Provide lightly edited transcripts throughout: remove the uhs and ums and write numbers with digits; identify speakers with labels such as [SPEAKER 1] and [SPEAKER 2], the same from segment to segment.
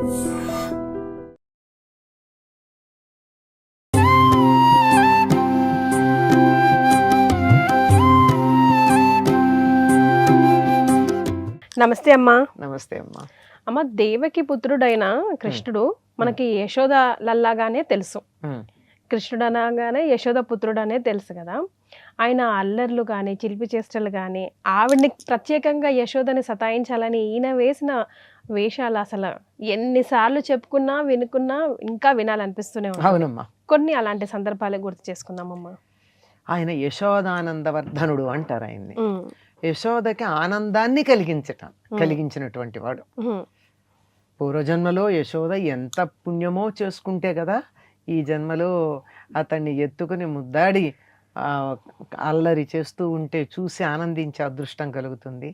[SPEAKER 1] నమస్తే అమ్మా.
[SPEAKER 2] నమస్తే అమ్మా.
[SPEAKER 1] అమ్మ, దేవకి పుత్రుడైన కృష్ణుడు మనకి యశోద లల్లాగానే తెలుసు. కృష్ణుడు అనగానే యశోద పుత్రుడు అనే తెలుసు కదా. ఆయన అల్లర్లు కానీ చిలిపి చేష్టలు కానీ ఆవిడ్ని ప్రత్యేకంగా యశోదని సతాయించాలని ఈయన వేసిన వేషాలు అసలు ఎన్నిసార్లు చెప్పుకున్నా వినుకున్నా ఇంకా వినాలనిపిస్తూనే ఉంది.
[SPEAKER 2] అవునమ్మా.
[SPEAKER 1] కొన్ని అలాంటి సందర్భాలు గుర్తు చేసుకుందామమ్మా.
[SPEAKER 2] ఆయన యశోదానందవర్ధనుడు అంటారు ఆయన్ని. యశోదకి ఆనందాన్ని కలిగించినటువంటి వాడు. పూర్వజన్మలో యశోద ఎంత పుణ్యమో చేసుకుంటే కదా ఈ జన్మలో అతన్ని ఎత్తుకుని ముద్దాడి అల్లరి చేస్తూ ఉంటే చూసి ఆనందించే అదృష్టం కలుగుతుంది.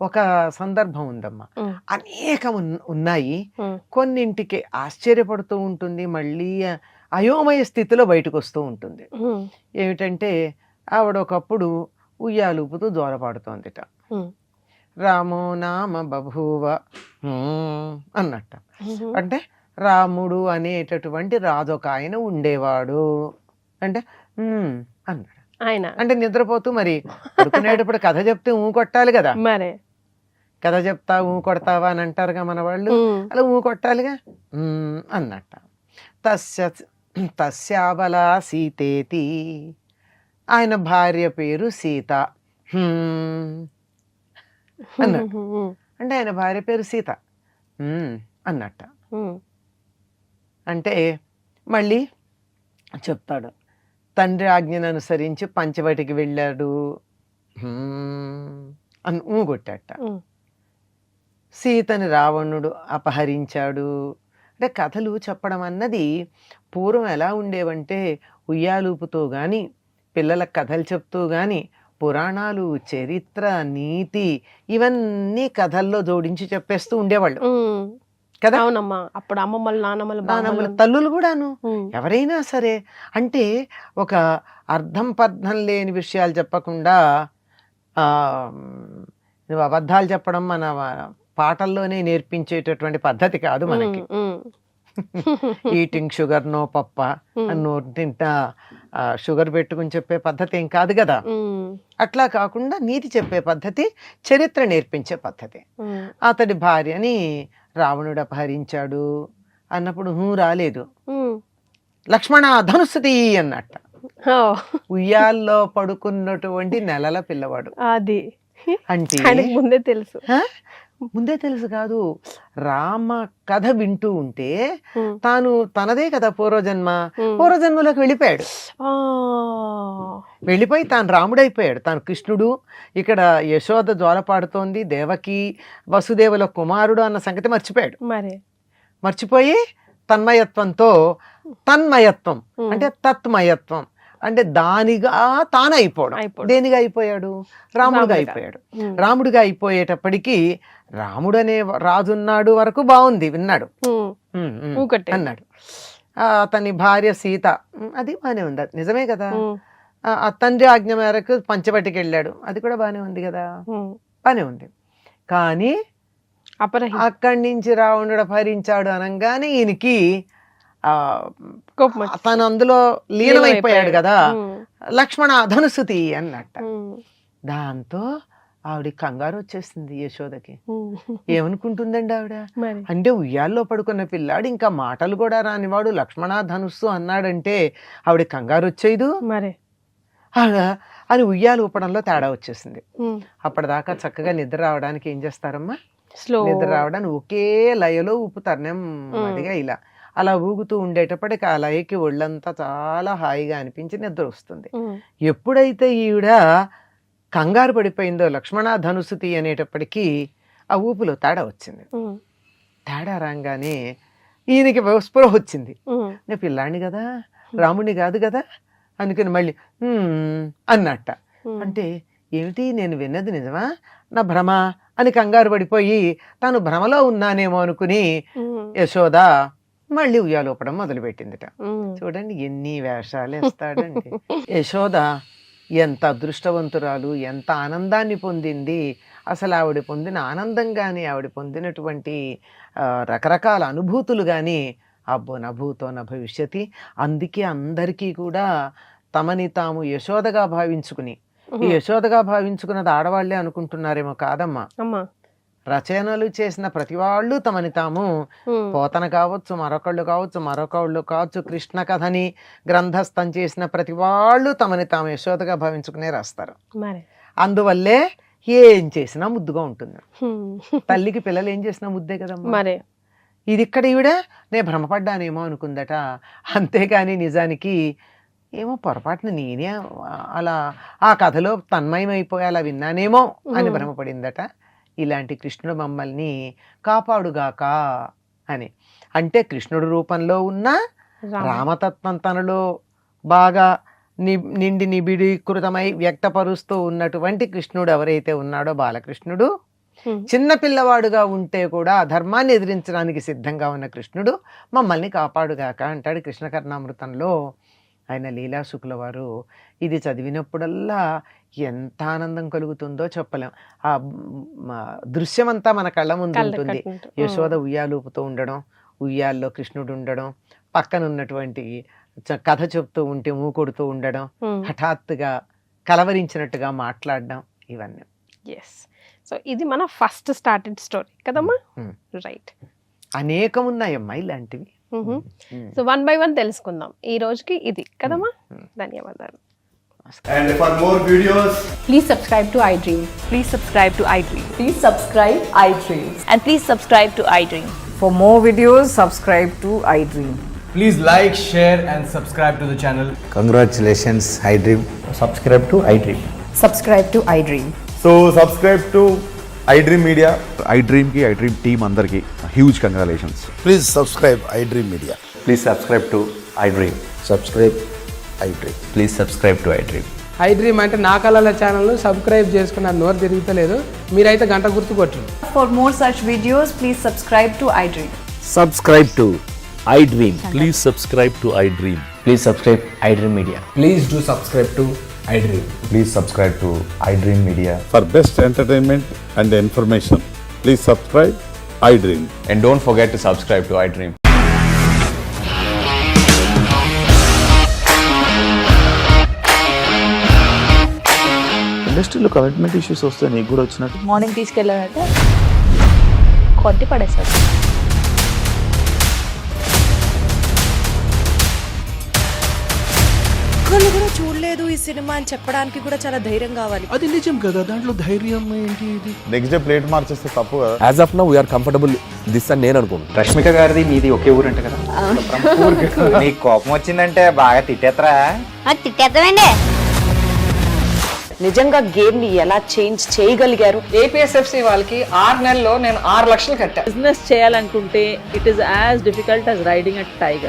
[SPEAKER 2] ఒక సందర్భం ఉందమ్మా, అనేకం ఉన్నాయి. కొన్నింటికి ఆశ్చర్యపడుతూ ఉంటుంది, మళ్ళీ అయోమయ స్థితిలో బయటకు వస్తూ ఉంటుంది. ఏమిటంటే ఆవిడ ఒకప్పుడు ఉయ్యాలూపుతూ జోలపాడుతోందిట. రామో నామ బభూవ అన్నట్ట. అంటే రాముడు అనేటటువంటి రాజు ఒక ఆయన ఉండేవాడు అంటే అన్నాడు ఆయన. అంటే నిద్రపోతూ మరి పడుకునేటప్పుడు కథ చెప్తే కొట్టాలి కదా.
[SPEAKER 1] మరే
[SPEAKER 2] కథ చెప్తా కొడతావా అని అంటారుగా మన వాళ్ళు, అలా కొట్టాలిగా అన్నట్ట. తస్యాబలా సీతేతి, ఆయన భార్య పేరు సీత అన్నట్టు. అంటే ఆయన భార్య పేరు సీత అన్నట్ట. అంటే మళ్ళీ చెప్తాడు, తండ్రి ఆజ్ఞను అనుసరించి పంచవటికి వెళ్ళాడు అని కొట్టాట. సీతని రావణుడు అపహరించాడు. అంటే కథలు చెప్పడం అన్నది పూర్వం ఎలా ఉండేవంటే ఉయ్యాలూపుతో కానీ పిల్లలకు కథలు చెప్తూ కానీ పురాణాలు, చరిత్ర, నీతి ఇవన్నీ కథల్లో జోడించి చెప్పేస్తూ ఉండేవాళ్ళు కదా.
[SPEAKER 1] అవునమ్మా. అప్పుడు అమ్మమ్మలు, నానమ్మలు,
[SPEAKER 2] తల్లులు కూడాను ఎవరైనా సరే. అంటే ఒక అర్థం పర్థం లేని విషయాలు చెప్పకుండా నువ్వు అబద్ధాలు చెప్పడం మన పాటల్లోనే నేర్పించేటటువంటి పద్ధతి కాదు మనకి. ఈటింగ్ షుగర్ నో పప్ప తింటా షుగర్ పెట్టుకుని చెప్పే పద్ధతి ఏం కాదు కదా. అట్లా కాకుండా నీతి చెప్పే పద్ధతి, చరిత్ర నేర్పించే పద్ధతి. అతడి భార్యని రావణుడు అపహరించాడు అన్నప్పుడు రాలేదు. లక్ష్మణ ధనుస్సుతి అన్నట్ట. ఉయ్యాల్లో పడుకున్నటువంటి నెలల పిల్లవాడు.
[SPEAKER 1] అది
[SPEAKER 2] అంటే
[SPEAKER 1] ముందే
[SPEAKER 2] తెలుసు కాదు, రామ కథ వింటూ ఉంటే తాను తనదే కదా పూర్వజన్మలోకి వెళ్ళిపోయి తాను రాముడైపోయాడు, తాను కృష్ణుడు. ఇక్కడ యశోద జ్వాలపాడుతోంది, దేవకి వసుదేవుల కుమారుడు అన్న సంగతి మర్చిపోయి తన్మయత్వం అంటే తత్మయత్వం అంటే దానిగా తానైపోవడం. దేనిగా అయిపోయాడు? రాముడుగా అయిపోయాడు. రాముడిగా అయిపోయేటప్పటికీ రాముడనే రాజున్నాడు వరకు బాగుంది, విన్నాడు, అన్నాడు. అతని భార్య సీత, అది బానే ఉంది, నిజమే కదా. తండ్రి ఆజ్ఞ మేరకు పంచవటికి వెళ్ళాడు, అది కూడా బానే ఉంది కదా, బానే ఉంది. కానీ అక్కడి నుంచి రావణుడు అపహరించాడు అనగానే ఈయనకి తను అందులో లీనమైపోయాడు కదా. లక్ష్మణ ధనుసుతి అన్నట్ట. దాంతో ఆవిడ కంగారు వచ్చేసింది యశోదకి. ఏమనుకుంటుందండి ఆవిడ? అంటే ఉయ్యాల్లో పడుకున్న పిల్లాడు, ఇంకా మాటలు కూడా రానివాడు లక్ష్మణ ధనుస్సు అన్నాడంటే ఆవిడ కంగారు వచ్చేదు అని ఉయ్యాలు ఊపడంలో తేడా వచ్చేసింది. అప్పటిదాకా చక్కగా నిద్ర రావడానికి ఏం చేస్తారమ్మా, నిద్ర రావడానికి ఒకే లయలో ఊపుతారు నెమ్మదిగా. ఇలా అలా ఊగుతూ ఉండేటప్పటికి ఆ లయకి ఒళ్ళంతా చాలా హాయిగా అనిపించి నిద్ర వస్తుంది. ఎప్పుడైతే ఈవిడ కంగారు పడిపోయిందో లక్ష్మణ ధనుసుతి అనేటప్పటికీ ఆ ఊపులో తేడా వచ్చింది. తేడా రాగానే ఈయనకి స్పృహ వచ్చింది, నేను పిల్లాడిని కదా, రాముడిని కాదు కదా అనుకుని మళ్ళీ అన్నట్ట. అంటే ఏమిటి, నేను విన్నది నిజమా, నా భ్రమ అని కంగారు పడిపోయి తాను భ్రమలో ఉన్నానేమో అనుకుని యశోద మళ్ళీ ఉయ్యాలోపడం మొదలుపెట్టిందిట. చూడండి ఎన్ని వేషాలు వేస్తాడండి. యశోద ఎంత అదృష్టవంతురాలు, ఎంత ఆనందాన్ని పొందింది. అసలు ఆవిడ పొందిన ఆనందం కానీ ఆవిడ పొందినటువంటి రకరకాల అనుభూతులు కానీ అబ్బో నభూతో నా భవిష్యతి. అందుకే అందరికీ కూడా తమని తాము యశోదగా భావించుకుని, ఈ యశోదగా భావించుకున్నది ఆడవాళ్లే అనుకుంటున్నారేమో, కాదమ్మా.
[SPEAKER 1] అమ్మా
[SPEAKER 2] రచనలు చేసిన ప్రతి వాళ్ళు తమని తాము పోతన కావచ్చు, మరొకళ్ళు కావచ్చు, కృష్ణ కథని గ్రంథస్థం చేసిన ప్రతి వాళ్ళు తమని తాము యశోదగా భావించుకునే రాస్తారు.
[SPEAKER 1] మరి
[SPEAKER 2] అందువల్లే ఏం చేసినా ముద్దుగా ఉంటుంది. తల్లికి పిల్లలు ఏం చేసినా ముద్దే కదమ్మా.
[SPEAKER 1] మరి
[SPEAKER 2] ఇది ఇక్కడ ఈవిడ నేను భ్రమపడ్డానేమో అనుకుందట. అంతేగాని నిజానికి ఏమో పొరపాటున నేనే అలా ఆ కథలో తన్మయమైపోయి అలా విన్నానేమో అని భ్రమపడిందట. ఇలాంటి కృష్ణుడు మమ్మల్ని కాపాడుగాక అని. అంటే కృష్ణుడు రూపంలో ఉన్న రామతత్వం తనలో బాగా నిండి నిబిడీకృతమై వ్యక్తపరుస్తూ ఉన్నటువంటి కృష్ణుడు ఎవరైతే ఉన్నాడో బాలకృష్ణుడు, చిన్న పిల్లవాడుగా ఉంటే కూడా ధర్మాన్ని ఎదిరించడానికి సిద్ధంగా ఉన్న కృష్ణుడు మమ్మల్ని కాపాడుగాక అంటాడు కృష్ణ కర్ణామృతంలో ఆయన లీలాశుకుల వారు. ఇది చదివినప్పుడల్లా ఎంత ఆనందం కలుగుతుందో చెప్పలేం. ఆ దృశ్యమంతా మన కళ్ళ ముందు ఉంటుంది. యశోద ఉయ్యాలూపుతూ ఉండడం, ఉయ్యాల్లో కృష్ణుడు ఉండడం, పక్కన ఉన్నటువంటి కథ చెప్తూ ఉంటే మూకొడుతూ ఉండడం, హఠాత్తుగా కలవరించినట్టుగా మాట్లాడడం, ఇవన్నీ.
[SPEAKER 1] ఎస్. సో ఇది మన ఫస్ట్ స్టార్టెడ్ స్టోరీ కదమ్మా. రైట్.
[SPEAKER 2] అనేకం ఉన్నాయమ్మా ఇలాంటివి.
[SPEAKER 1] సో 1 by 1 తెలుసుకుందాం ఈ రోజుకి. ఇది కదమ్మా. ధన్యవాదాలు.
[SPEAKER 3] And for more videos,
[SPEAKER 4] Please subscribe to iDream.
[SPEAKER 5] Please subscribe to iDream.
[SPEAKER 4] Please subscribe iDream.
[SPEAKER 5] And please subscribe to iDream.
[SPEAKER 6] For more videos, subscribe to iDream.
[SPEAKER 3] please like, share and subscribe to the channel.
[SPEAKER 7] Congratulations, iDream.
[SPEAKER 8] Subscribe to iDream.
[SPEAKER 4] Subscribe to iDream.
[SPEAKER 3] So subscribe to iDream Media.
[SPEAKER 9] iDream ki iDream team andarki huge congratulations.
[SPEAKER 7] Please subscribe iDream Media.
[SPEAKER 8] Please subscribe to iDream.
[SPEAKER 7] Subscribe iDream.
[SPEAKER 8] Please subscribe to iDream.
[SPEAKER 10] iDream అంటే నా కళల ఛానల్ను subscribe చేసుకున్న నోరు తిరుగుతలేదు. మీరైతే గంట గుర్తు కొట్టండి.
[SPEAKER 4] For more such videos, please subscribe to iDream.
[SPEAKER 8] Subscribe to iDream.
[SPEAKER 11] Please subscribe to iDream.
[SPEAKER 8] Please subscribe iDream Media.
[SPEAKER 3] Please do subscribe to iDream.
[SPEAKER 8] Please subscribe to iDream Media.
[SPEAKER 9] For best entertainment and information, please subscribe iDream.
[SPEAKER 8] And don't forget to subscribe to iDream.
[SPEAKER 11] ఇండస్ట్రీలో commitment issues వస్తే నీకు కూడా వచ్చినట్టు
[SPEAKER 5] morning తీసుకెళ్ళాలంటే కొట్టి పడేస్తాడు.
[SPEAKER 12] ఒక్కళ్ళు కూడా చూడలేదు ఈ సినిమా అని చెప్పడానికి కూడా చాలా ధైర్యం కావాలి.
[SPEAKER 11] అది నిజం కదా, దాంట్లో ధైర్యం ఏంటి? ఇది
[SPEAKER 9] నెక్స్ట్ డే ప్లేట్ మార్చేస్తే తప్పు కదా.
[SPEAKER 11] As of now we are comfortable this అని నేను అనుకుంటున్నాను.
[SPEAKER 8] రష్మిక గారిది మీది ఒకే ఊరు అంట కదా. నీకు కోపం వచ్చిందంటే బాగా తిట్టేత్తరా?
[SPEAKER 5] తిట్టేద్దామండి.
[SPEAKER 4] నిజంగా గేమ్ ని ఎలా చేంజ్ చేయగలిగారు?
[SPEAKER 6] ఏపీఎస్ఎఫ్సి వాళ్ళకి 6 నెలల్లో నేను 6 లక్షలు కట్టా.
[SPEAKER 5] బిజినెస్ చేయాలనుకుంటే it is as difficult as riding a tiger.